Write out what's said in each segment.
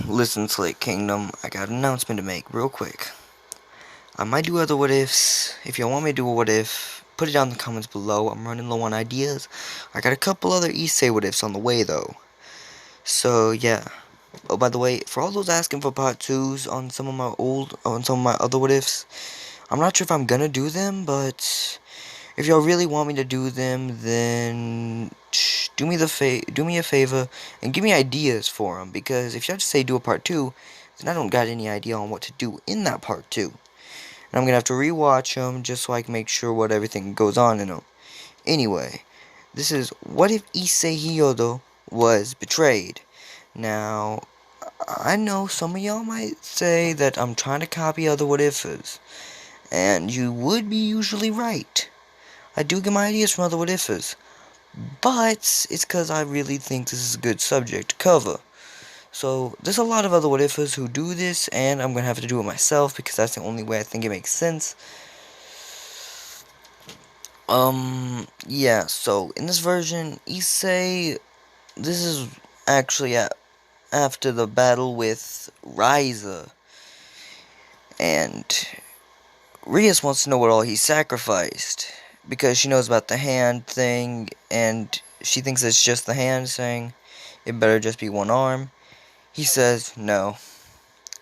Listen, Slate Kingdom, I got an announcement to make real quick. I might do other what ifs. If you want me to do a what if, put it down in the comments below. I'm running low on ideas. I got a couple other issei what ifs on the way though. So yeah. Oh, by the way, for all those asking for part 2s on some of my other what ifs, I'm not sure if I'm gonna do them, but if y'all really want me to do them, then do me a favor and give me ideas for them. Because if y'all just say do a part 2, then I don't got any idea on what to do in that part 2. And I'm gonna have to rewatch them just so I can make sure what everything goes on in them. Anyway, this is what if Issei Hyodo was betrayed. Now, I know some of y'all might say that I'm trying to copy other what ifs, and you would be usually right. I do get my ideas from other what ifs, but it's because I really think this is a good subject to cover. So, there's a lot of other what ifs who do this, and I'm gonna have to do it myself because that's the only way I think it makes sense. Yeah, so in this version, Issei, this is actually after the battle with Ryza, and Rias wants to know what all he sacrificed, because she knows about the hand thing, and she thinks it's just the hand, saying it better just be one arm. He says no,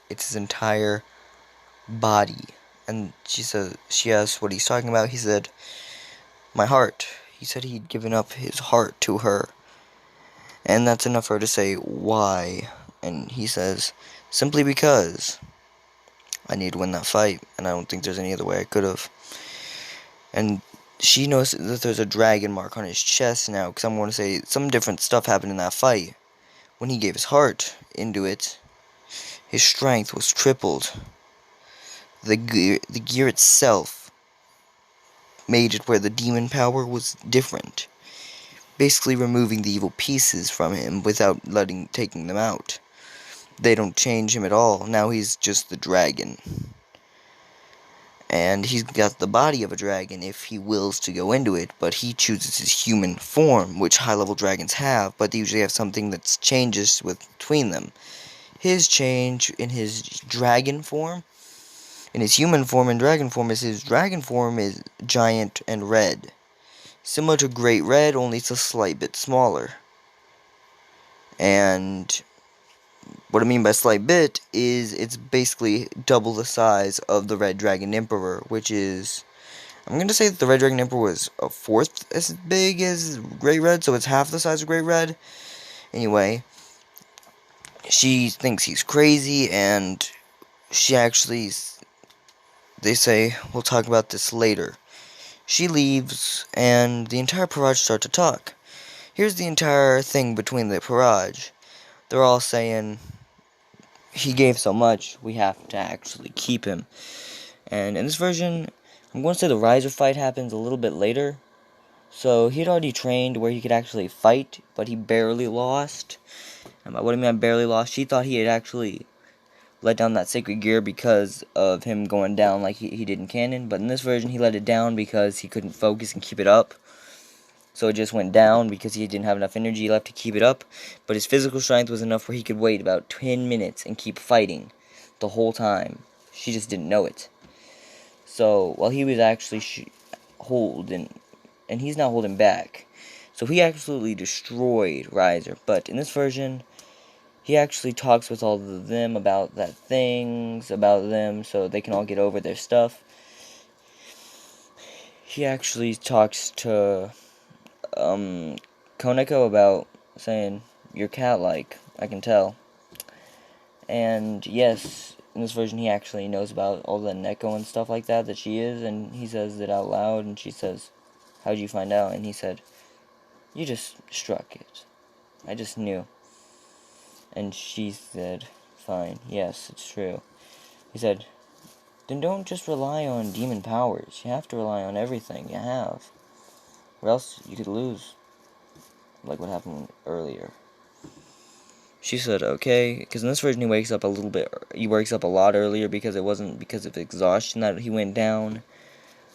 it's his entire body. And she asks what he's talking about. He said, my heart. He said he'd given up his heart to her. And that's enough for her to say, why? And he says, simply because I need to win that fight, and I don't think there's any other way I could have. And she knows that there's a dragon mark on his chest now, because I'm going to say some different stuff happened in that fight. When he gave his heart into it, his strength was tripled. The gear itself made it where the demon power was different, basically removing the evil pieces from him without taking them out. They don't change him at all. Now he's just the dragon. And he's got the body of a dragon if he wills to go into it, but he chooses his human form, which high-level dragons have, but they usually have something that changes between them. His change in his dragon form, in his human form and dragon form, is his dragon form is giant and red. Similar to Great Red, only it's a slight bit smaller. And what I mean by slight bit is it's basically double the size of the Red Dragon Emperor, which is, I'm going to say that the Red Dragon Emperor was a fourth as big as Great Red, so it's half the size of Great Red. Anyway, she thinks he's crazy, and she actually, they say, we'll talk about this later. She leaves, and the entire peerage start to talk. Here's the entire thing between the peerage. They're all saying, he gave so much, we have to actually keep him. And in this version, I'm going to say the Riser fight happens a little bit later. So he had already trained where he could actually fight, but he barely lost. And by what I mean by barely lost, she thought he had actually let down that sacred gear because of him going down like he did in canon. But in this version, he let it down because he couldn't focus and keep it up. So it just went down because he didn't have enough energy left to keep it up. But his physical strength was enough where he could wait about 10 minutes and keep fighting the whole time. She just didn't know it. So while he was actually holding, and he's not holding back. So he absolutely destroyed Riser. But in this version, he actually talks with all of them about things about them so they can all get over their stuff. He actually talks to Koneko about saying, you're cat-like, I can tell. And yes, in this version he actually knows about all the Neko and stuff like that she is, and he says it out loud, and she says, how'd you find out? And he said, you just struck it. I just knew. And she said, fine, yes, it's true. He said, then don't just rely on demon powers. You have to rely on everything you have. Or else you could lose. Like what happened earlier. She said, okay, because in this version he wakes up a lot earlier because it wasn't because of exhaustion that he went down.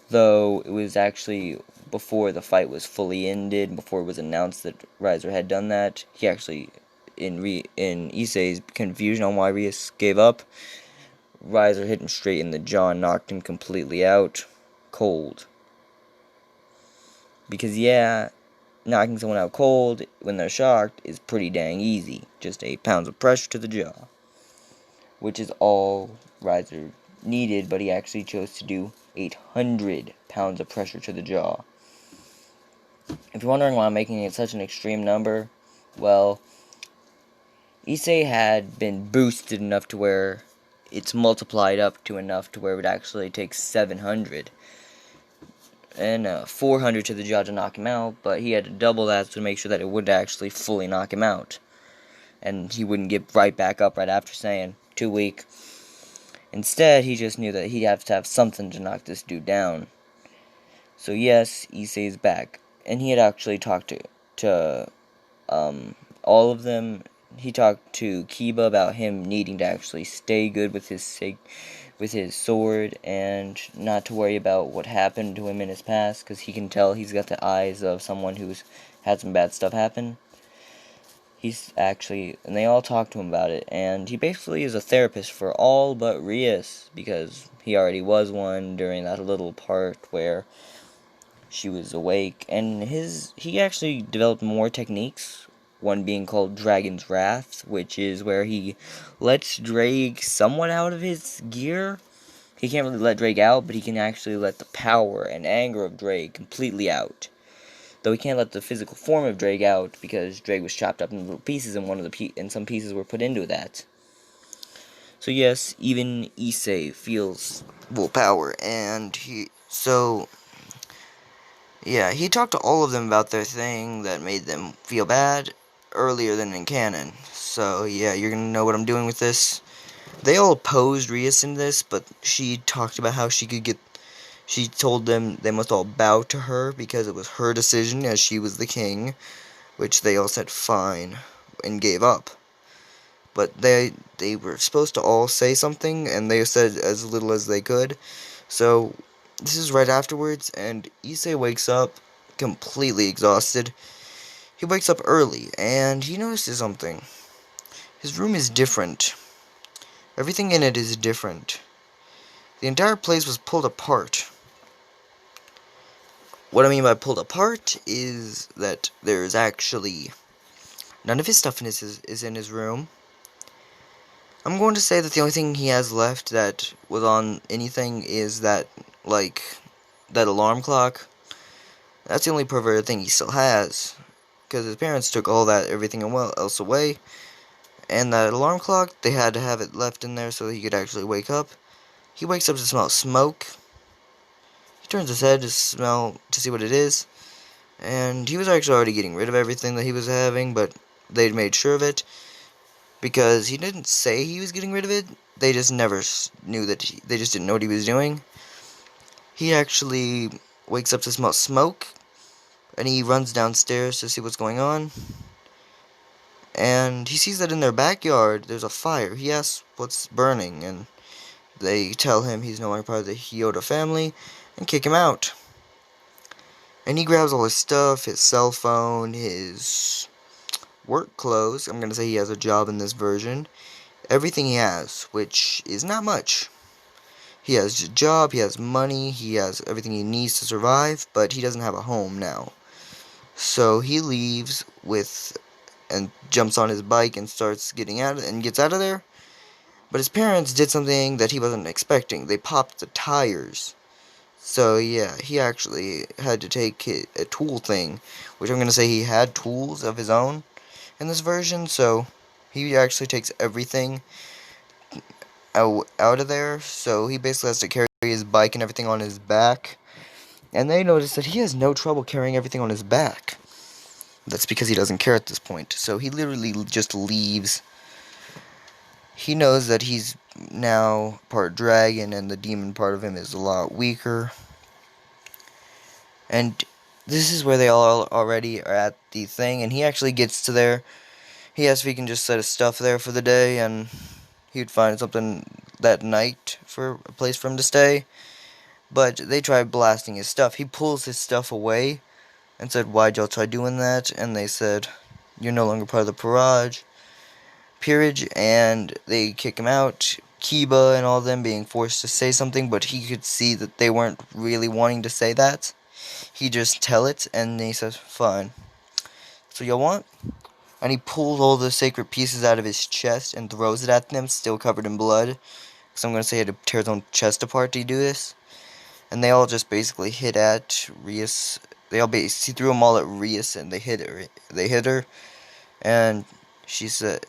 Though it was actually before the fight was fully ended, before it was announced that Riser had done that. He actually in Issei's confusion on why Rias gave up, Riser hit him straight in the jaw and knocked him completely out, cold. Because yeah, knocking someone out cold when they're shocked is pretty dang easy. Just 8 pounds of pressure to the jaw, which is all Riser needed, but he actually chose to do 800 pounds of pressure to the jaw. If you're wondering why I'm making it such an extreme number, well, issei had been boosted enough to where it's multiplied up to enough to where it would actually take 700 and 400 to the jaw to knock him out, but he had to double that to make sure that it would actually fully knock him out, and he wouldn't get right back up right after saying, too weak. Instead, he just knew that he'd have to have something to knock this dude down. So yes, issei is back, and he had actually talked to all of them. He talked to Kiba about him needing to actually stay good with his sword and not to worry about what happened to him in his past, because he can tell he's got the eyes of someone who's had some bad stuff happen. And they all talked to him about it, and he basically is a therapist for all but Rias, because he already was one during that little part where she was awake, and he actually developed more techniques, one being called Dragon's Wrath, which is where he lets Drake somewhat out of his gear. He can't really let Drake out, but he can actually let the power and anger of Drake completely out. Though he can't let the physical form of Drake out, because Drake was chopped up into little pieces, and some pieces were put into that. So yes, even issei feels willpower, and he talked to all of them about their thing that made them feel bad earlier than in canon. So yeah, you're gonna know what I'm doing with this. They all opposed Rias in this, but she talked about how she told them they must all bow to her because it was her decision as she was the king, which they all said fine and gave up. But they were supposed to all say something, and they said as little as they could. So this is right afterwards, and issei wakes up completely exhausted. He wakes up early, and he notices something. His room is different. Everything in it is different. The entire place was pulled apart. What I mean by pulled apart is that there's actually none of his stuff is in his room. I'm going to say that the only thing he has left that was on anything is that alarm clock. That's the only perverted thing he still has, because his parents took everything else away, and that alarm clock, they had to have it left in there so that he could actually wake up. He wakes up to smell smoke. He turns his head to see what it is, and he was actually already getting rid of everything that he was having, but they'd made sure of it, because he didn't say he was getting rid of it. They just never knew that they just didn't know what he was doing. He actually wakes up to smell smoke, and he runs downstairs to see what's going on, and he sees that in their backyard there's a fire. He asks what's burning, and they tell him he's no longer part of the Hyoda family and kick him out. And he grabs all his stuff, his cell phone, his work clothes. I'm going to say he has a job in this version. Everything he has, which is not much. He has a job, he has money, he has everything he needs to survive, but he doesn't have a home now. So he leaves and jumps on his bike and gets out of there. But his parents did something that he wasn't expecting. They popped the tires. So yeah, he actually had to take a tool thing, which I'm going to say he had tools of his own in this version, so he actually takes everything out of there. So he basically has to carry his bike and everything on his back. And they notice that he has no trouble carrying everything on his back. That's because he doesn't care at this point. So he literally just leaves. He knows that he's now part dragon, and the demon part of him is a lot weaker. And this is where they all already are at the thing, and he actually gets to there. He asks if he can just set his stuff there for the day, and he'd find something that night for a place for him to stay. But they try blasting his stuff. He pulls his stuff away and said, "Why'd y'all try doing that?" And they said, "You're no longer part of the peerage." peerage, and they kick him out. Kiba and all of them being forced to say something, but he could see that they weren't really wanting to say that. He just tell it, and then he says, fine. So y'all want? And he pulls all the sacred pieces out of his chest and throws it at them, still covered in blood. So I'm going to say he had to tear his own chest apart to do this. And they all just basically hit at Rias. He threw them all at Rias, and they hit her. And she said,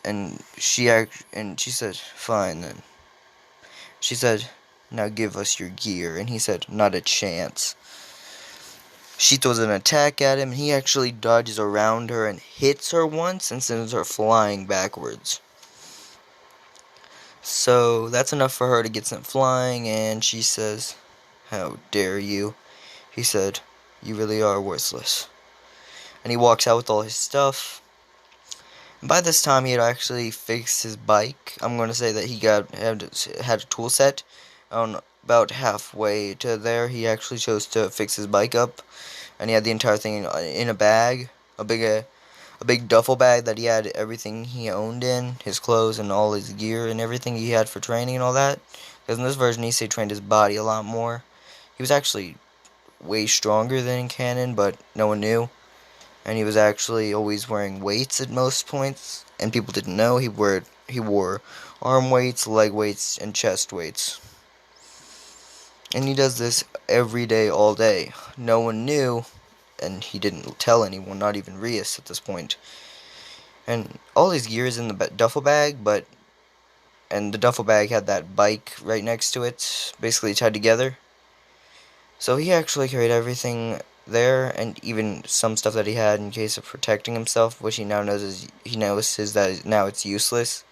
she said, fine then. She said, now give us your gear. And he said, not a chance. She throws an attack at him, and he actually dodges around her and hits her once and sends her flying backwards. So that's enough for her to get sent flying, and she says, how dare you? He said, you really are worthless. And he walks out with all his stuff. And by this time, he had actually fixed his bike. I'm going to say that he had a tool set. About halfway to there, he actually chose to fix his bike up. And he had the entire thing in a bag, a big duffel bag that he had everything he owned in, his clothes and all his gear and everything he had for training and all that. Because in this version, Issei trained his body a lot more. He was actually way stronger than in canon, but no one knew. And he was actually always wearing weights at most points, and people didn't know. He wore arm weights, leg weights, and chest weights. And he does this every day, all day. No one knew, and he didn't tell anyone, not even Rias at this point. And all his gear is in the duffel bag, and the duffel bag had that bike right next to it, basically tied together. So he actually carried everything there, and even some stuff that he had in case of protecting himself, which he now notices that now it's useless,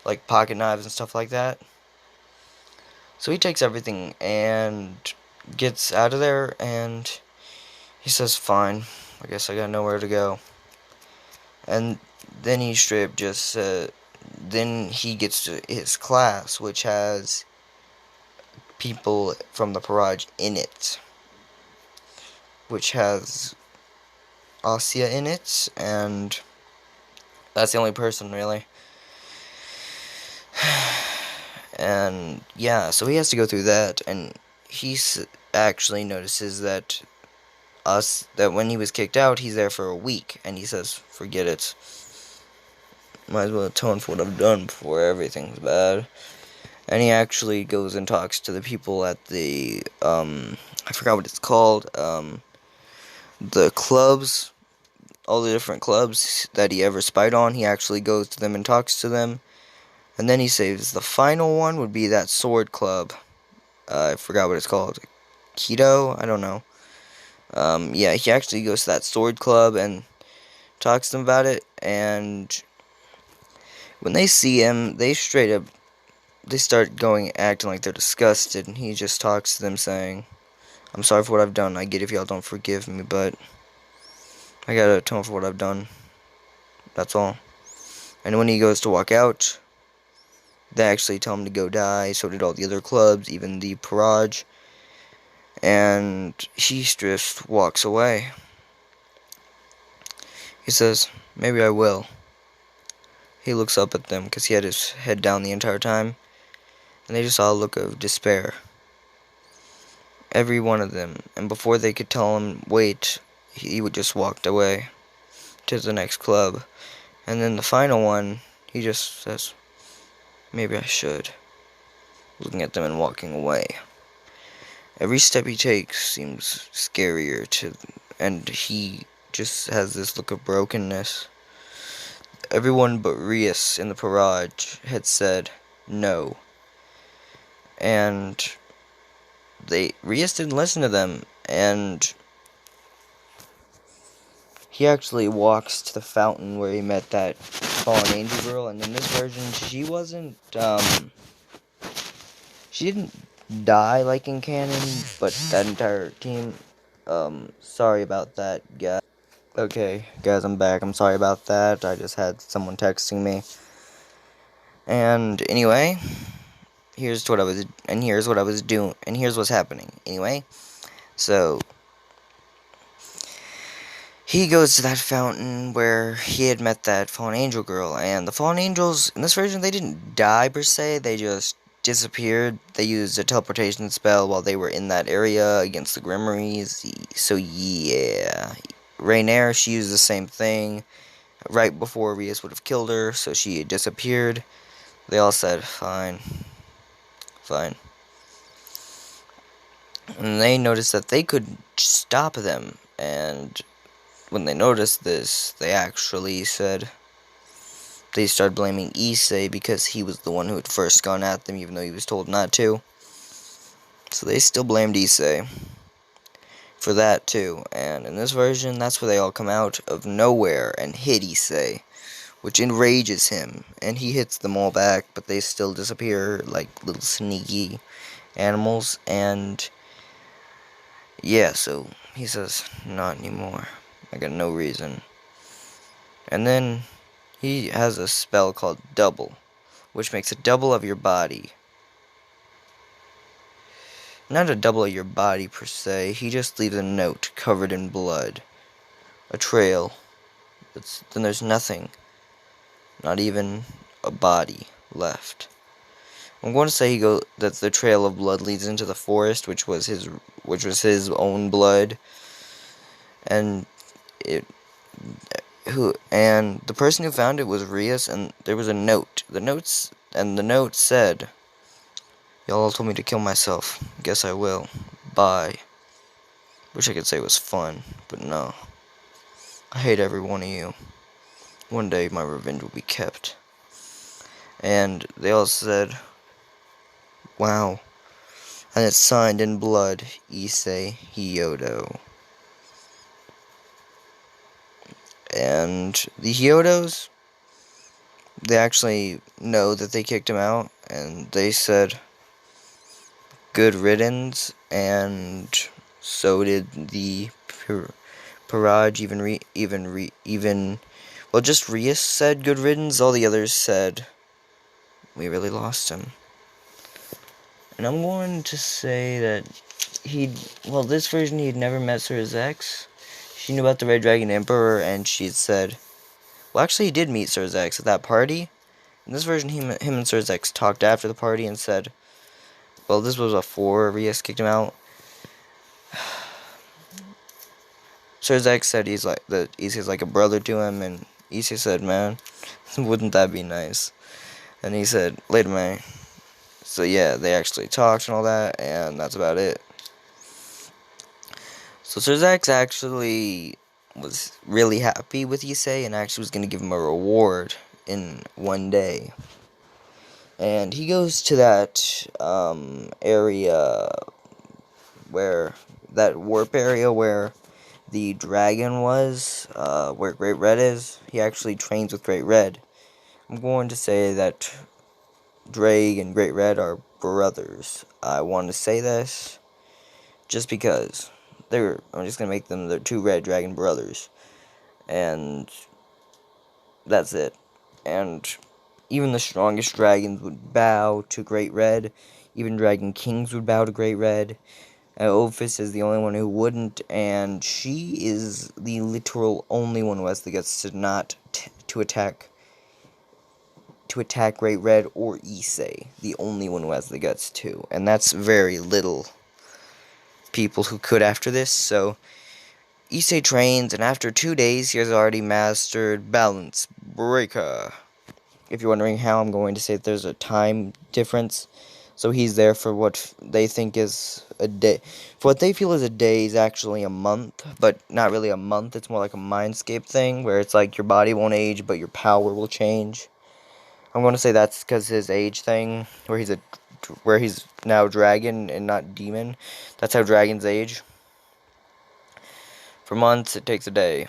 like pocket knives and stuff like that. So he takes everything and gets out of there, and he says, fine, I guess I got nowhere to go. And then he straight up just, then he gets to his class, which has people from the peerage in it, which has Asya in it, and that's the only person, really. And yeah, so he has to go through that, and he actually notices that when he was kicked out, he's there for a week, and he says, forget it. Might as well atone for what I've done before everything's bad. And he actually goes and talks to the people at the, I forgot what it's called, the clubs, all the different clubs that he ever spied on. He actually goes to them and talks to them. And then he saves the final one would be that sword club. I forgot what it's called. Keto? I don't know. Yeah, he actually goes to that sword club and talks to them about it. And when they see him, they start acting like they're disgusted. And he just talks to them saying, I'm sorry for what I've done. I get if y'all don't forgive me, but I gotta atone for what I've done. That's all. And when he goes to walk out, they actually tell him to go die. So did all the other clubs, even the peerage. And he just walks away. He says, maybe I will. He looks up at them because he had his head down the entire time. And they just saw a look of despair. Every one of them. And before they could tell him, wait, he would just walked away to the next club. And then the final one, he just says, maybe I should. Looking at them and walking away. Every step he takes seems scarier and he just has this look of brokenness. Everyone but Rias in the peerage had said no. And Rias didn't listen to them, and he actually walks to the fountain where he met that fallen angel girl, and in this version, she didn't die like in canon, but that entire team, sorry about that, guys. Okay, guys, I'm back. I'm sorry about that. I just had someone texting me. And anyway, here's what I was doing, and here's what's happening. Anyway, so he goes to that fountain where he had met that fallen angel girl, and the fallen angels, in this version, they didn't die per se, they just disappeared. They used a teleportation spell while they were in that area against the Grimoires, so yeah. Rhaenyra, she used the same thing right before Rias would have killed her, so she disappeared. They all said, fine, fine. And they noticed that they could stop them, and when they noticed this, they actually said, they started blaming Issei because he was the one who had first gone at them, even though he was told not to. So they still blamed Issei for that too, and in this version, that's where they all come out of nowhere and hit Issei, which enrages him, and he hits them all back, but they still disappear like little sneaky animals, and yeah, so he says, not anymore. I got no reason. And then he has a spell called Double, which makes a double of your body. Not a double of your body per se, he just leaves a note covered in blood. A trail. Then there's nothing. Not even a body left. I'm going to say that the trail of blood leads into the forest, which was his own blood, and the person who found it was Rias, and there was a note. The note said, "Y'all all told me to kill myself. Guess I will. Bye." Wish I could say it was fun, but no. I hate every one of you. One day my revenge will be kept. And they all said, wow. And it's signed in blood, Issei Hyodo. And the Hyodos, they actually know that they kicked him out, and they said, good riddance, and so did the peerage, well, just Rias said good riddance, all the others said, we really lost him. And I'm going to say that this version he'd never met Sir's ex. She knew about the Red Dragon Emperor, and she said, well, actually he did meet Sir's ex at that party. In this version, him and Sir's ex talked after the party and said, well, this was before Rias kicked him out. Sir's ex said he's like a brother to him, and Issei said, man, wouldn't that be nice? And he said, later, man. So yeah, they actually talked and all that, and that's about it. So Sir's ex actually was really happy with Issei, and actually was going to give him a reward in one day. And he goes to that area where, that warp area where the dragon was, where Great Red is. He actually trains with Great Red. I'm going to say that Drake and Great Red are brothers. I want to say this just because I'm just going to make them the two Red Dragon brothers. And that's it. And even the strongest dragons would bow to Great Red. Even Dragon Kings would bow to Great Red. Ophis is the only one who wouldn't, and she is the literal only one who has the guts to attack Great Red or Issei. The only one who has the guts to, and that's very little people who could after this. So Issei trains, and after 2 days, he has already mastered Balance Breaker. If you're wondering how, I'm going to say that there's a time difference. So he's there for what they think is a day. For what they feel is a day is actually a month, but not really a month. It's more like a mindscape thing, where it's like your body won't age, but your power will change. I'm going to say that's because his age thing, where he's now dragon and not demon. That's how dragons age. For months, it takes a day.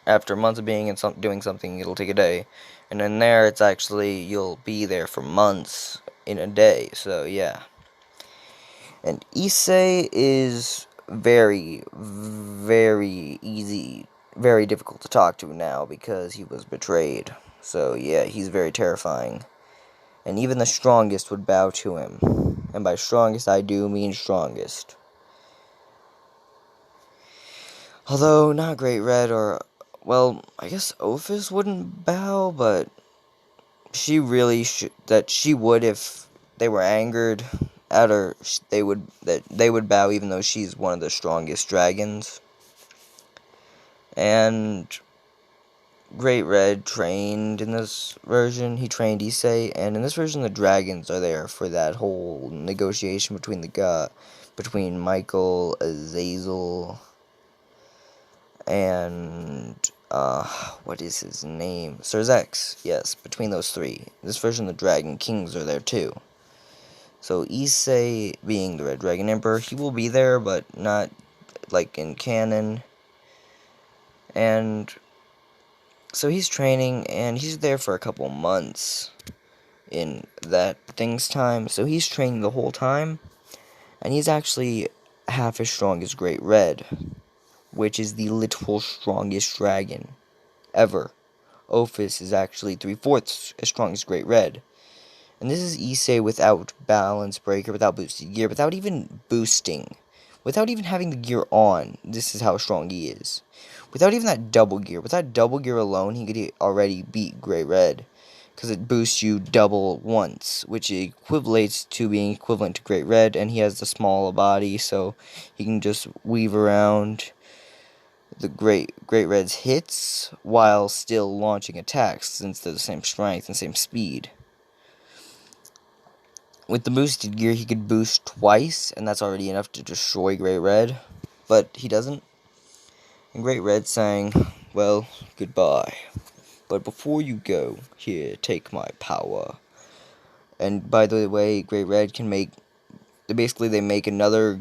After months of being and doing something, it'll take a day. And in there, it's actually, you'll be there for months in a day. So, yeah. And Issei is very, very easy, very difficult to talk to now because he was betrayed. So, yeah, he's very terrifying. And even the strongest would bow to him. And by strongest, I do mean strongest. Although, not Great Red or... Well, I guess Ophis wouldn't bow, but she really should... That she would if they were angered at her. They would bow even though she's one of the strongest dragons. And Great Red trained in this version. He trained issei, and in this version the dragons are there for that whole negotiation between between Michael, Azazel, and what is his name? Serzex. Yes, between those three. In this version the Dragon Kings are there too. So Issei, being the Red Dragon Emperor, he will be there, but not like in canon. And so he's training, and he's there for a couple months in that thing's time. So he's training the whole time, and he's actually half as strong as Great Red, which is the literal strongest dragon ever. Ophis is actually 3/4 as strong as Great Red. And this is issei without balance breaker, without boosted gear, without even boosting. Without even having the gear on, this is how strong he is. Without even that double gear. Without double gear alone, he could already beat Great Red. Because it boosts you double once, which equivalates to being equivalent to Great Red, and he has the smaller body, so he can just weave around the Great Red's hits while still launching attacks, since they're the same strength and same speed. With the boosted gear, he could boost twice, and that's already enough to destroy Great Red, but he doesn't. And Great Red saying, well, goodbye. But before you go, here, take my power. And by the way, Great Red can make... Basically, they make another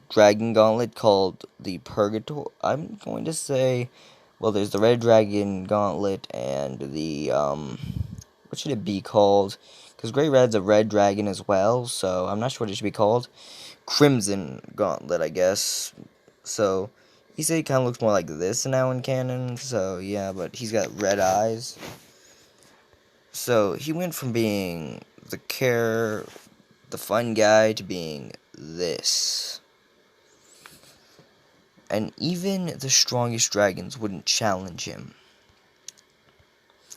dragon gauntlet called the Purgatory. I'm going to say... Well, there's the Red Dragon Gauntlet and the, what should it be called? Because Great Red's a red dragon as well, so I'm not sure what it should be called. Crimson Gauntlet, I guess. So, he said he kind of looks more like this now in canon, so yeah, but he's got red eyes. So, he went from being the fun guy, to being this. And even the strongest dragons wouldn't challenge him.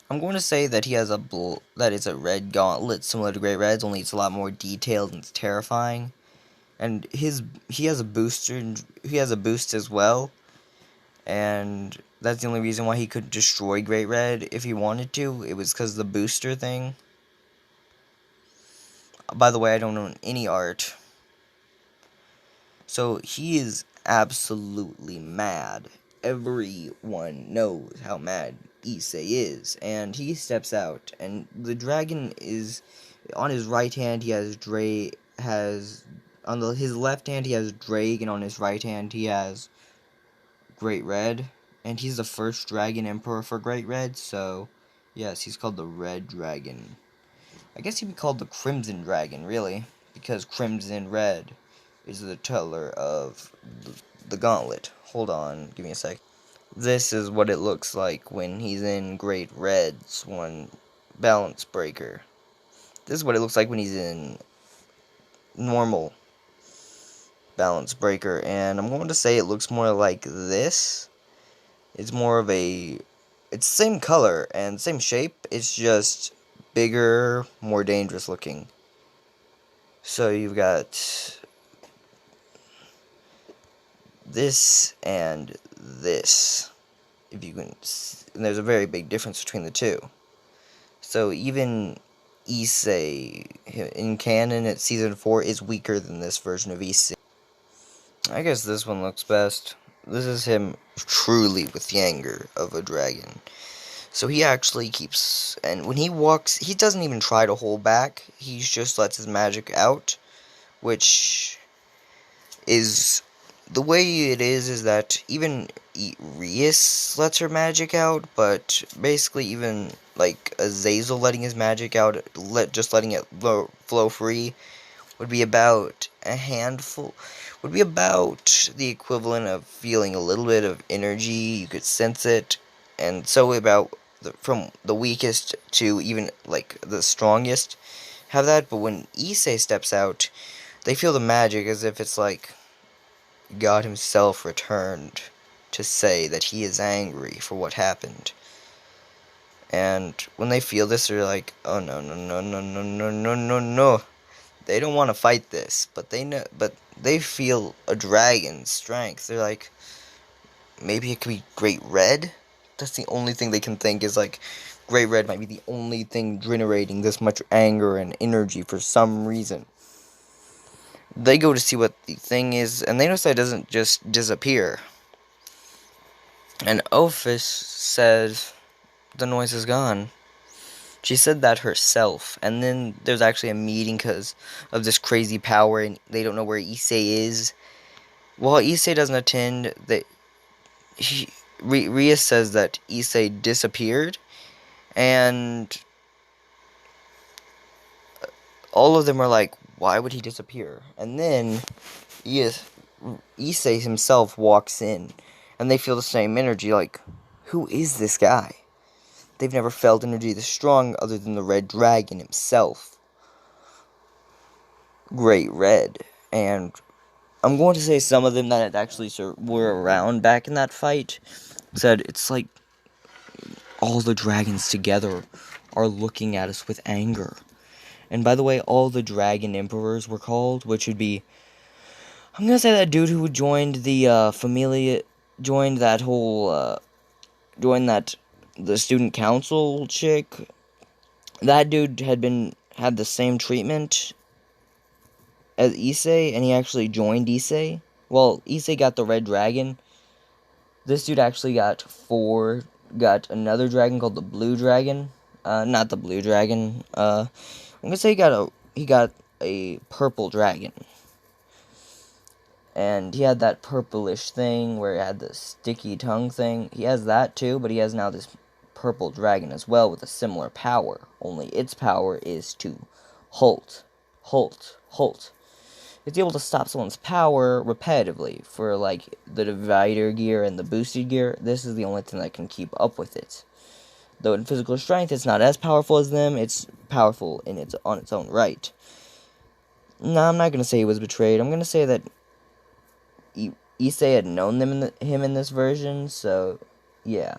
I'm going to say that he has that is a red gauntlet similar to Great Red's, only it's a lot more detailed and it's terrifying. And he has a boost as well. And that's the only reason why he could destroy Great Red if he wanted to. It was because of the booster thing. By the way, I don't own any art. So he is absolutely mad. Everyone knows how mad issei is, and he steps out, and the dragon is on his right hand. He has his left hand he has Drake, and on his right hand he has Great Red, and he's the first dragon emperor for Great Red. So yes, he's called the Red Dragon. I guess he'd be called the Crimson Dragon, really, because crimson red is the color of the gauntlet. Hold on, give me a sec. This is what it looks like when he's in Great Red's one balance breaker. This is what it looks like when he's in normal balance breaker, and I'm going to say it looks more like this. It's more of it's the same color and same shape, it's just bigger, more dangerous looking. So you've got this and this, if you can, and there's a very big difference between the two. So even issei in canon at season 4 is weaker than this version of issei. I guess this one looks best. This is him truly with the anger of a dragon. So he actually keeps, and when he walks, he doesn't even try to hold back. He just lets his magic out, which is the way it is that even Rias lets her magic out, but basically even like Azazel letting his magic out, just letting it flow free, would be about a handful, would be about the equivalent of feeling a little bit of energy. You could sense it, and so about from the weakest to even like the strongest have that. But when issei steps out, they feel the magic as if it's like God himself returned. to say that he is angry for what happened. And when they feel this, they're like, oh no, no, no, no, no, no, no, no, no. They don't want to fight this, but they know, but they feel a dragon's strength. They're like, maybe it could be Great Red? That's the only thing they can think is like, Great Red might be the only thing generating this much anger and energy for some reason. They go to see what the thing is, and they notice that it doesn't just disappear. And Ophis says, the noise is gone. She said that herself, and then there's actually a meeting because of this crazy power, and they don't know where Issei is. While Issei doesn't attend, Ria says that Issei disappeared, and all of them are like, why would he disappear? And then Issei himself walks in, and they feel the same energy, like, who is this guy? They've never felt energy this strong other than the Red Dragon himself. Great Red. And I'm going to say some of them that actually were around back in that fight said it's like all the dragons together are looking at us with anger. And by the way, all the dragon emperors were called, which would be, I'm going to say that dude who joined the Familia, joined that whole, the student council chick. That dude had the same treatment as Issei, and he actually joined Issei. Well, Issei got the Red Dragon. This dude actually got another dragon called the Blue Dragon. Not the Blue Dragon. I'm gonna say he got a Purple Dragon. And he had that purplish thing where it had the sticky tongue thing. He has that too, but he has now this Purple Dragon as well with a similar power. Only its power is to halt. It's able to stop someone's power repetitively. For like the divider gear and the boosted gear, this is the only thing that can keep up with it. Though in physical strength, it's not as powerful as them. It's powerful on its own right. No, I'm not gonna say he was betrayed. I'm gonna say that Issei had known him in this version. So yeah.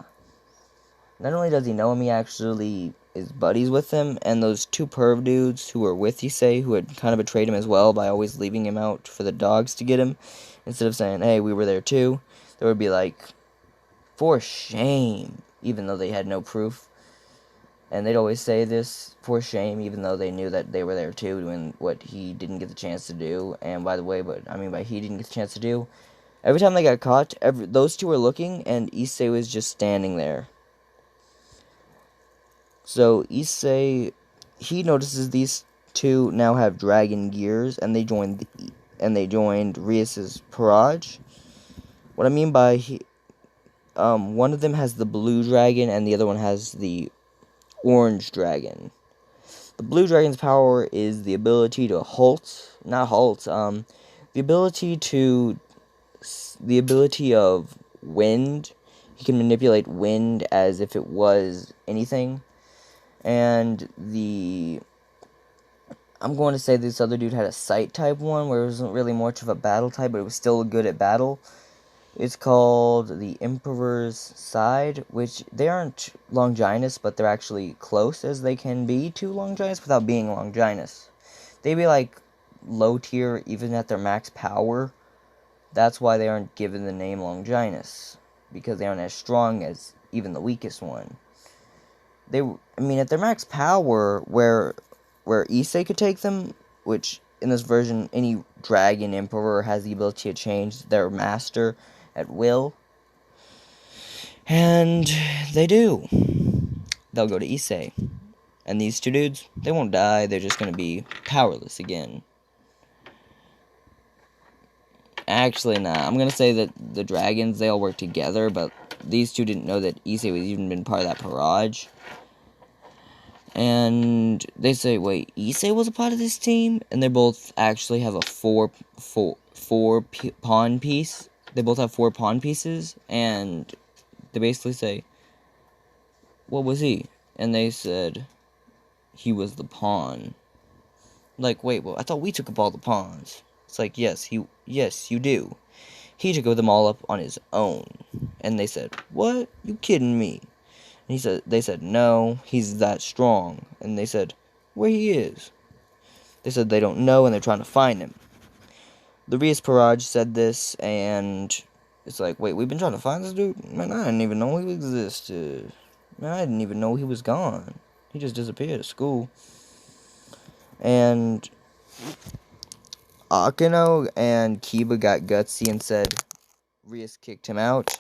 Not only does he know him, he actually is buddies with him, and those two perv dudes who were with Issei, who had kind of betrayed him as well by always leaving him out for the dogs to get him, instead of saying, hey, we were there too, they would be like, for shame, even though they had no proof. And they'd always say this, for shame, even though they knew that they were there too, doing what he didn't get the chance to do. And by the way, by he didn't get the chance to do, every time they got caught, those two were looking, and Issei was just standing there. So Issei, he notices these two now have dragon gears, and they joined Rias's peerage. What I mean by one of them has the blue dragon, and the other one has the orange dragon. The blue dragon's power is the ability to the ability of wind. He can manipulate wind as if it was anything. And I'm going to say this other dude had a sight type one, where it wasn't really much of a battle type, but it was still good at battle. It's called the Emperor's Side, which they aren't Longinus, but they're actually close as they can be to Longinus without being Longinus. They'd be like low tier even at their max power. That's why they aren't given the name Longinus, because they aren't as strong as even the weakest one. At their max power, where Issei could take them, which in this version, any dragon emperor has the ability to change their master at will. And they do. They'll go to Issei. And these two dudes, they won't die, they're just going to be powerless again. Actually, nah, I'm going to say that the dragons, they all work together, but these two didn't know that Issei was even been part of that peerage. And they say, wait, Issei was a part of this team? And they both actually have a four pawn piece. They both have 4 pawn pieces. And they basically say, what was he? And they said, he was the pawn. Like, wait, well, I thought we took up all the pawns. It's like, yes, you do. he took them all up on his own. And they said, "What? You kidding me?" And they said, "No, he's that strong." And they said, "Where he is?" They said they don't know and they're trying to find him. The Rias Peerage said this, and it's like, wait, we've been trying to find this dude? Man, I didn't even know he existed. Man, I didn't even know he was gone. He just disappeared at school. And Akino and Kiba got gutsy and said Rias kicked him out.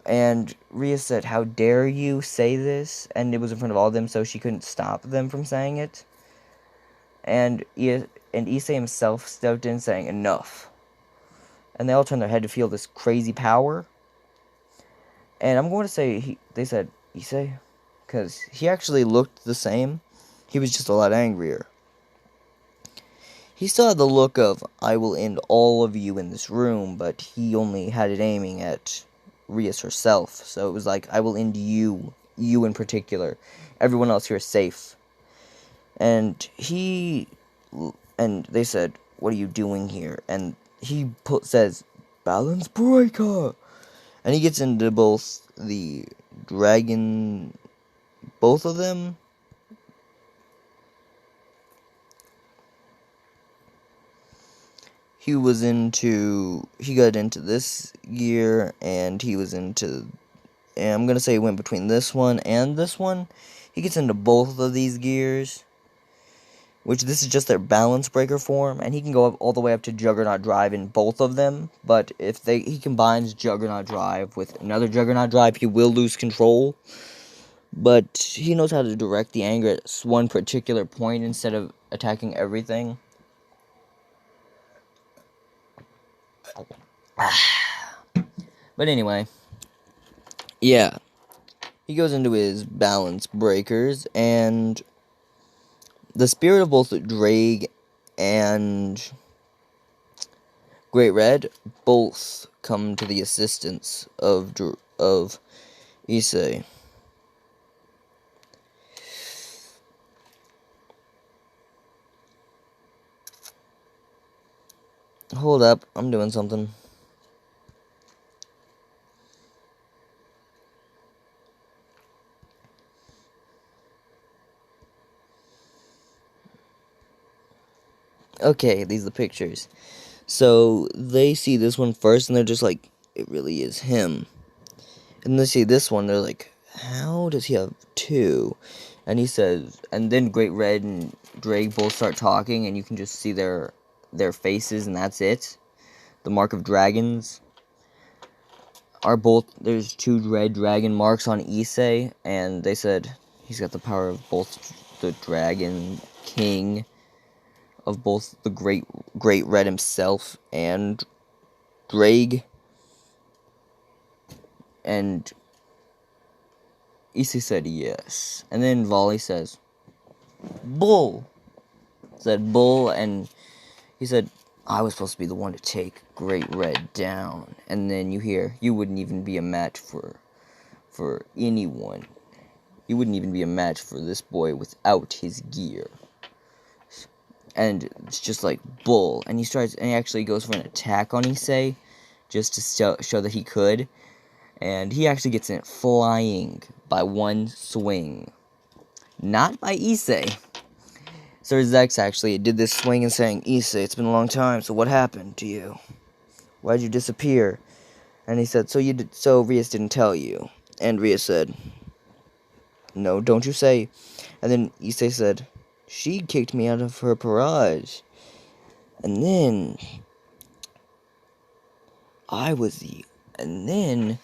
And Rias said, "How dare you say this?" And it was in front of all of them, so she couldn't stop them from saying it. And Issei himself stepped in saying, "Enough." And they all turned their head to feel this crazy power. And I'm going to say, they said, "Issei?" Because he actually looked the same. He was just a lot angrier. He still had the look of, "I will end all of you in this room," but he only had it aiming at Rias herself. So it was like, "I will end you in particular. Everyone else here is safe." And they said, "What are you doing here?" And he says, "Balance breaker." And he gets into both of them. He got into this gear, and I'm going to say he went between this one and this one. He gets into both of these gears, which this is just their balance breaker form, and he can go up all the way up to Juggernaut Drive in both of them, but if he combines Juggernaut Drive with another Juggernaut Drive, he will lose control, but he knows how to direct the anger at one particular point instead of attacking everything. But anyway, yeah, he goes into his balance breakers, and the spirit of both Drake and Great Red both come to the assistance of Issei. Hold up, I'm doing something. Okay, these are the pictures. So they see this one first, and they're just like, "It really is him." And they see this one, they're like, "How does he have two?" And he says, and then Great Red and Drake both start talking, and you can just see their faces, and that's it. The mark of dragons are both, there's two red dragon marks on Issei, and they said he's got the power of both the Dragon King, of both the Great Red himself and Drake. And Issei said yes. And then Volley says, "Bull!" Said Bull, and he said, "I was supposed to be the one to take Great Red down." And then you hear, "You wouldn't even be a match for anyone. You wouldn't even be a match for this boy without his gear." And it's just like, Bull. And he actually goes for an attack on Issei, just to show that he could. And he actually gets it flying by one swing. Not by Issei. Sir Zex actually did this swing and saying, "Issei, it's been a long time, so what happened to you? Why'd you disappear?" And he said, "So Rias didn't tell you." And Rias said, "No, don't you say." And then Issei said, "She kicked me out of her peerage. And then and then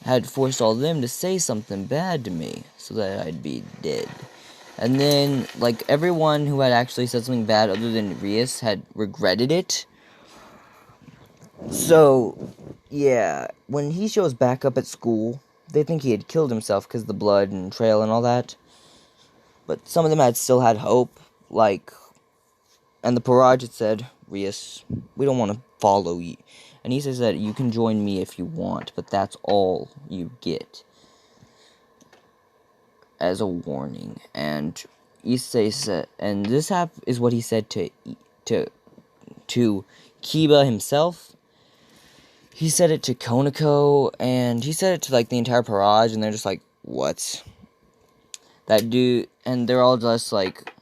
had forced all of them to say something bad to me so that I'd be dead." And then, like, everyone who had actually said something bad other than Rias had regretted it. So, yeah, when he shows back up at school, they think he had killed himself because of the blood and trail and all that. But some of them still had hope, like, and the Peerage had said, "Rias, we don't want to follow you." And he says that you can join me if you want, but that's all you get as a warning. And Issei said, and this is what he said to Kiba himself, he said it to Konako, and he said it to, like, the entire peerage, and they're just like, what? That dude, and they're all just like,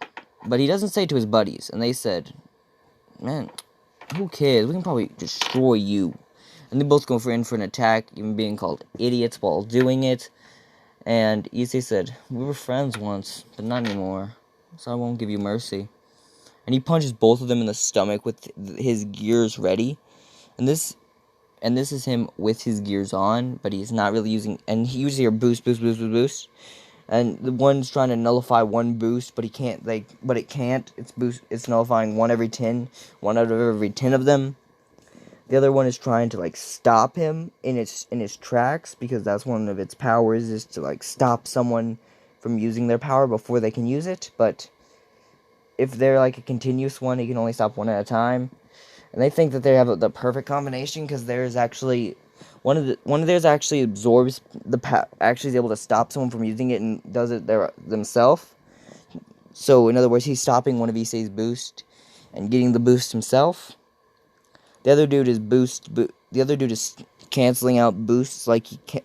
but he doesn't say it to his buddies, and they said, man, who cares? We can probably destroy you. And they both go in for an attack, even being called idiots while doing it. And issei said, we were friends once, but not anymore, so I won't give you mercy. And he punches both of them in the stomach with his gears ready. And this is him with his gears on, but he's not really using, and he uses your boost. And the one's trying to nullify one boost, but he can't, but it can't. It's nullifying one out of every 10 of them. The other one is trying to, stop him in his tracks, because that's one of its powers, is to, stop someone from using their power before they can use it. But if they're, a continuous one, he can only stop one at a time. And they think that they have the perfect combination, because there's actually one of theirs actually absorbs actually is able to stop someone from using it and does it themselves. So in other words, he's stopping one of issei's boost and getting the boost himself. The other dude is canceling out boosts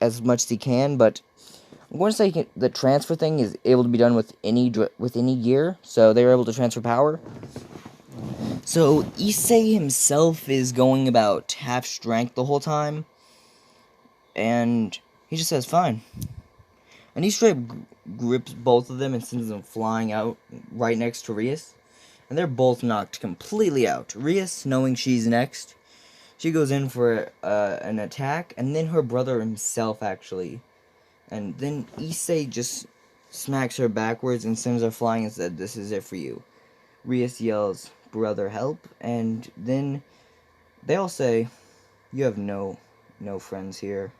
as much as he can, but I'm going to say the transfer thing is able to be done with any gear, so they're able to transfer power. So issei himself is going about half strength the whole time, and he just says fine, and he straight grips both of them and sends them flying out right next to Rias, and they're both knocked completely out. Rias, knowing she's next, she goes in for an attack, and then her brother himself actually, and then issei just smacks her backwards and sends her flying and said, "This is it for you." Rias yells, "Brother, help!" And then they all say, "You have no friends here."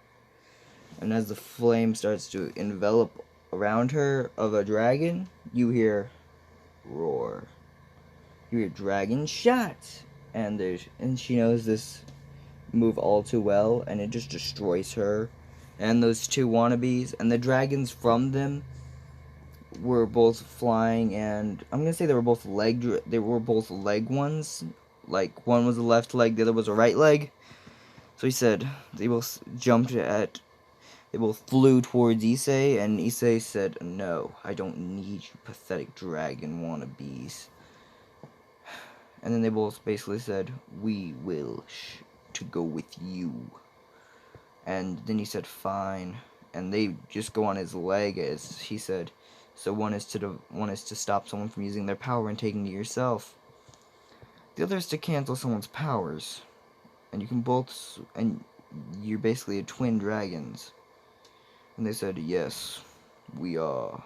And as the flame starts to envelop around her of a dragon, you hear roar. You hear dragon shot, and she knows this move all too well, and it just destroys her and those two wannabes. And the dragons from them were both flying, and I'm gonna say they were both leg ones. Like, one was a left leg, the other was a right leg. So he said they both flew towards issei, and issei said, "No, I don't need you pathetic dragon wannabes." And then they both basically said, "We will to go with you." And then he said, "Fine." And they just go on his leg, as he said. So one is to stop someone from using their power and taking it yourself. The other is to cancel someone's powers. And you're basically twin dragons. And they said, "Yes, we are."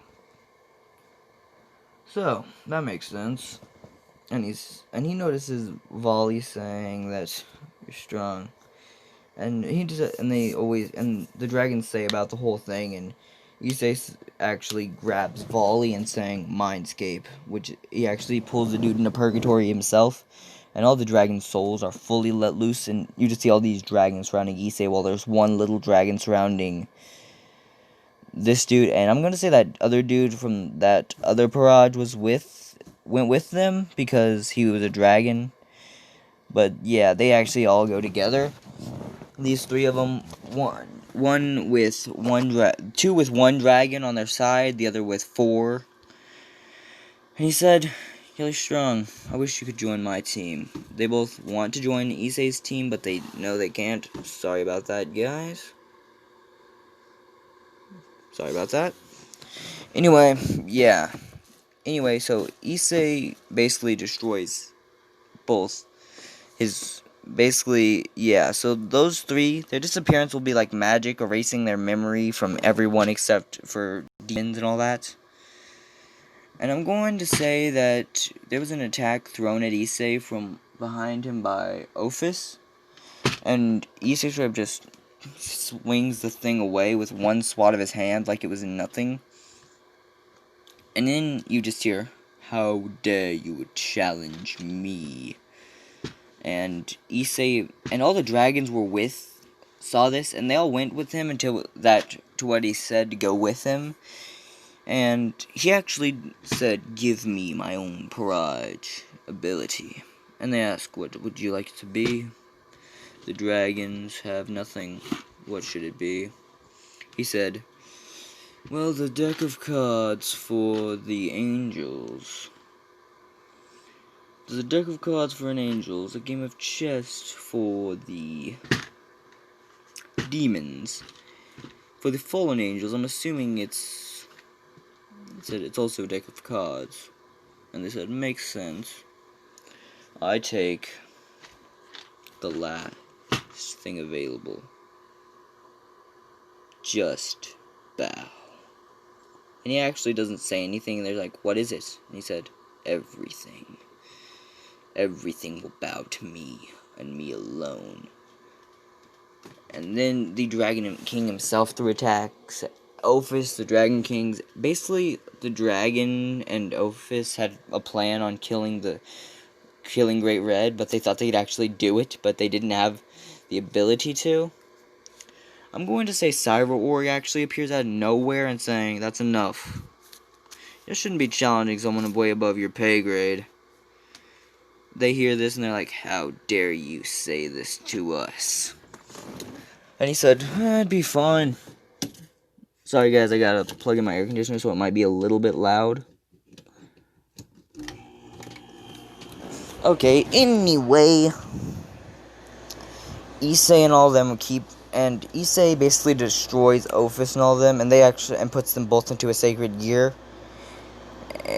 So that makes sense. And he notices Volley saying that you're strong. And the dragons say about the whole thing, and issei actually grabs Volley and saying Mindscape, which he actually pulls the dude into purgatory himself, and all the dragon souls are fully let loose, and you just see all these dragons surrounding issei while there's one little dragon surrounding this dude. And I'm gonna say that other dude from that other peerage went with them because he was a dragon. But yeah, they actually all go together. These three of them, two with one dragon on their side, the other with 4. And he said, "You're strong. I wish you could join my team." They both want to join issei's team, but they know they can't. Sorry about that, guys. Sorry about that. Anyway, yeah. Anyway, so issei basically destroys both his... Basically, yeah, so those three, their disappearance will be like magic, erasing their memory from everyone except for demons and all that. And I'm going to say that there was an attack thrown at issei from behind him by Ophis, and issei sort of just swings the thing away with one swat of his hand like it was nothing. And then you just hear, "How dare you challenge me?" And issei and all the dragons saw this, and they all went with him to what he said to go with him. And he actually said, "Give me my own peerage ability." And they asked, "What would you like it to be?" The dragons have nothing. What should it be? He said, well, the deck of cards for the angels. There's a deck of cards for an angels, a game of chess for the demons. For the fallen angels, I'm assuming it said it's also a deck of cards. And they said, makes sense. I take the last thing available. Just bow. And he actually doesn't say anything, and they're like, what is it? And he said, everything. Everything will bow to me, and me alone. And then the Dragon King himself threw attacks. Ophis, the Dragon Kings, basically the dragon and Ophis had a plan on killing Great Red, but they thought they'd actually do it, but they didn't have the ability to. I'm going to say Cyber-Org actually appears out of nowhere and saying, that's enough. You shouldn't be challenging someone way above your pay grade. They hear this and they're like, how dare you say this to us? And he said, it'd be fine. Sorry guys, I gotta plug in my air conditioner so it might be a little bit loud. Okay, anyway, issei and all of them and issei basically destroys Ophis and all of them, and puts them both into a sacred gear,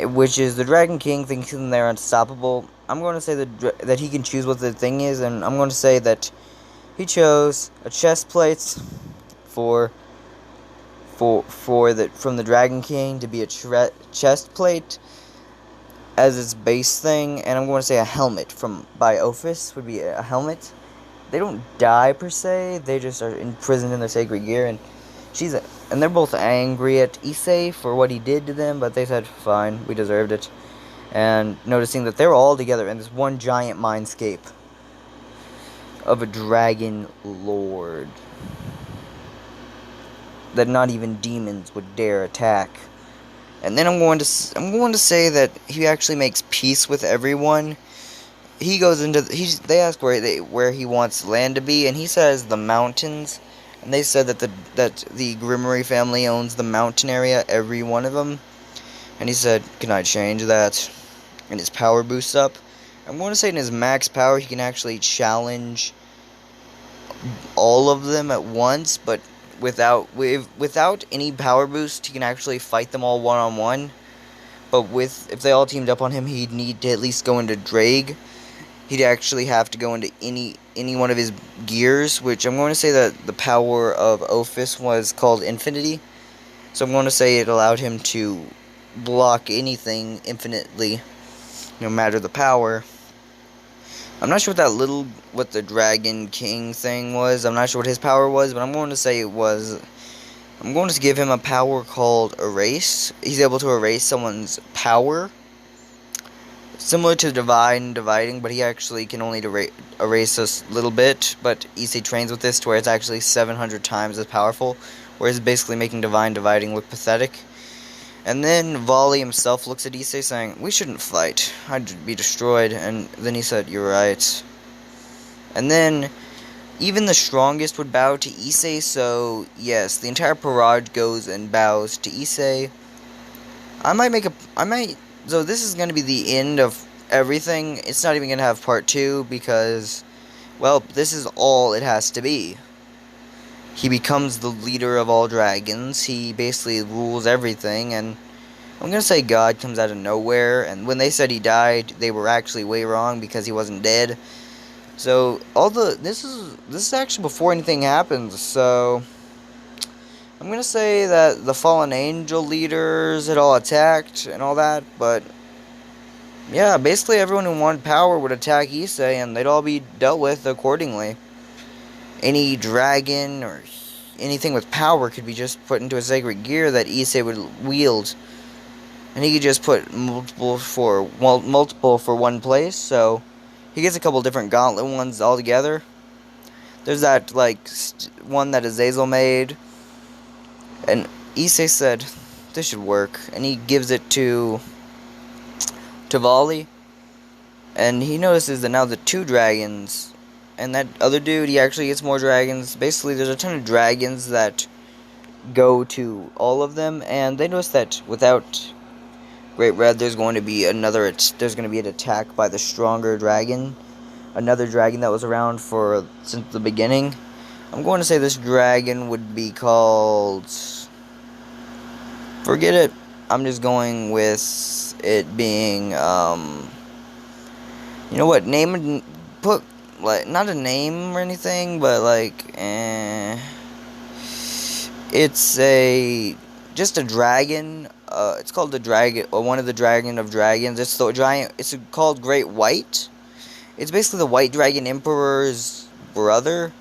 which is the Dragon King thinks they're unstoppable. I'm going to say that he can choose what the thing is, and I'm going to say that he chose a chest plate from the Dragon King to be a chest plate as its base thing, and I'm going to say a helmet by Ophis would be a helmet. They don't die per se; they just are imprisoned in their sacred gear, and they're both angry at issei for what he did to them, but they said, "Fine, we deserved it." And noticing that they're all together in this one giant mindscape of a dragon lord that not even demons would dare attack. And then I'm going to say that he actually makes peace with everyone. He goes into they ask where he wants land to be, and he says the mountains. And they said that the Grimmery family owns the mountain area, every one of them. And he said, "Can I change that?" And his power boosts up. I'm going to say in his max power, he can actually challenge all of them at once, but without any power boost, he can actually fight them all one-on-one. But if they all teamed up on him, he'd need to at least go into Drake. He'd actually have to go into any one of his gears, which I'm going to say that the power of Ophis was called Infinity. So I'm going to say it allowed him to block anything infinitely, no matter the power. I'm not sure what the Dragon King thing was. I'm not sure what his power was, but I'm going to say I'm going to give him a power called Erase. He's able to erase someone's power, similar to dividing, but he actually can only erase a little bit. But issei trains with this to where it's actually 700 times as powerful, whereas basically making dividing look pathetic. And then Volley himself looks at issei saying, "We shouldn't fight. I'd be destroyed." And then he said, "You're right." And then even the strongest would bow to issei, so yes, the entire peerage goes and bows to issei. So this is going to be the end of everything. It's not even going to have part 2 because, well, this is all it has to be. He becomes the leader of all dragons. He basically rules everything, and I'm going to say God comes out of nowhere, and when they said he died, they were actually way wrong because he wasn't dead. So, this is actually before anything happens, so I'm going to say that the fallen angel leaders had all attacked and all that, but yeah, basically everyone who wanted power would attack issei, and they'd all be dealt with accordingly. Any dragon or anything with power could be just put into a sacred gear that issei would wield, and he could just put multiple for one place. So he gets a couple different gauntlet ones all together. There's that one that Azazel made, and issei said this should work, and he gives it to Volley, and he notices that now the two dragons and that other dude, he actually gets more dragons. Basically, there's a ton of dragons that go to all of them, and they notice that without Great Red, there's going to be an attack by the stronger dragon, another dragon that was around since the beginning. I'm going to say this dragon would be called, forget it, I'm just going with it being, you know what, put, like, not a name or anything, but, like, it's just a dragon. It's called the dragon, or one of the dragon of dragons. It's the giant. It's called Great White. It's basically the White Dragon Emperor's brother,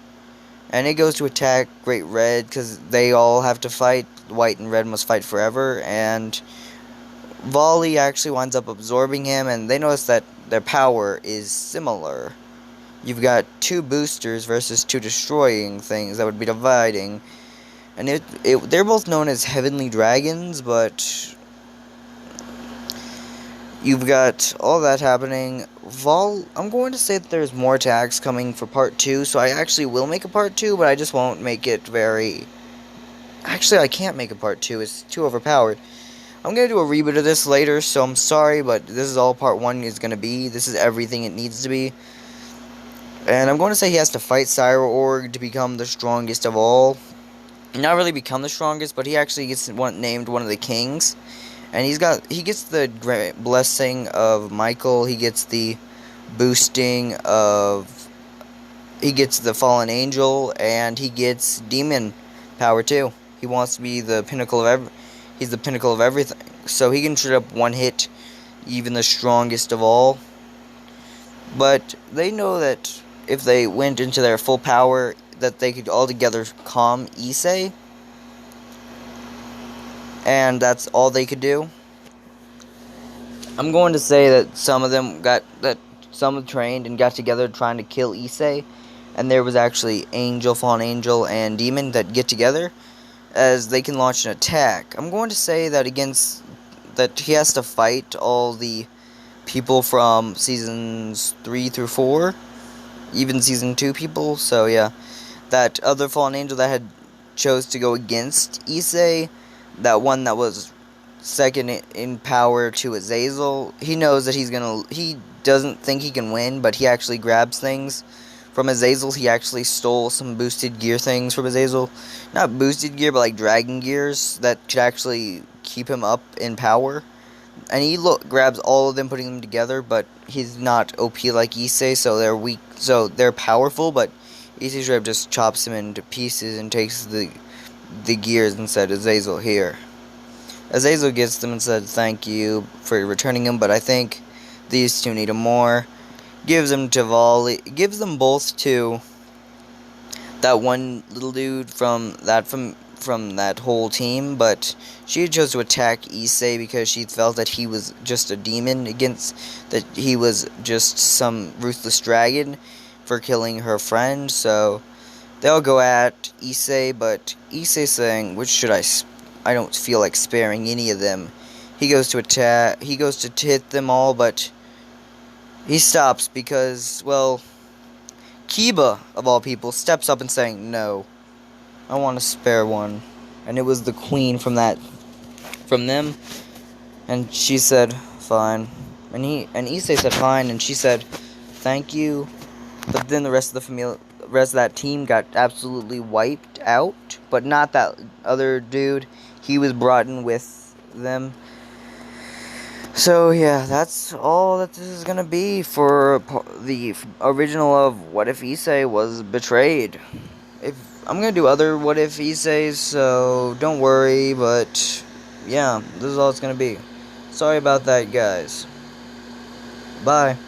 and it goes to attack Great Red because they all have to fight. White and Red must fight forever, and Volley actually winds up absorbing him, and they notice that their power is similar. You've got 2 boosters versus 2 destroying things that would be dividing. And they're both known as heavenly dragons, but you've got all that happening. I'm going to say that there's more attacks coming for part 2, so I actually will make a part 2, but I just won't make it very... Actually, I can't make a part 2, it's too overpowered. I'm going to do a reboot of this later, so I'm sorry, but this is all part 1 is going to be. This is everything it needs to be. And I'm going to say he has to fight Cyro-Org to become the strongest of all. Not really become the strongest, but he actually gets named one of the kings, and he gets the great blessing of Michael. He gets the boosting of, he gets the fallen angel, and he gets demon power too. He wants to be the pinnacle of he's the pinnacle of everything, so he can straight up one hit even the strongest of all. But they know that if they went into their full power, that they could all together calm Issei, and that's all they could do. I'm going to say that some trained and got together trying to kill Issei, and there was actually Angel, Fallen Angel, and Demon that get together, as they can launch an attack. I'm going to say that he has to fight all the people from seasons 3 through 4, even season 2 people, so yeah. That other Fallen Angel that had chose to go against Issei, that one that was second in power to Azazel, he knows that he doesn't think he can win, but he actually grabs things from Azazel. He actually stole some boosted gear things from Azazel. Not boosted gear, but like dragon gears that could actually keep him up in power. And he grabs all of them, putting them together, but he's not OP like Issei, so they're weak, so they're powerful, but Issei straight up just chops him into pieces and takes the gears and said, Azazel, here. Azazel gets them and said, thank you for returning them, but I think these two need them more. Gives them to Volley, gives them both to that one little dude from that whole team, but she chose to attack Issei because she felt that he was just a demon that he was just some ruthless dragon for killing her friend, so they'll go at Issei, but Issei saying, I don't feel like sparing any of them. He goes to hit them all, but he stops because, well, Kiba, of all people, steps up and saying, no, I want to spare one. And it was the queen from them, and she said, fine. And Issei said, fine, and she said, thank you. But then the rest of that team got absolutely wiped out. But not that other dude. He was brought in with them. So yeah, that's all that this is gonna be for the original of What If Issei Was Betrayed. I'm gonna do other What If Isseis, so don't worry. But yeah, this is all it's gonna be. Sorry about that, guys. Bye.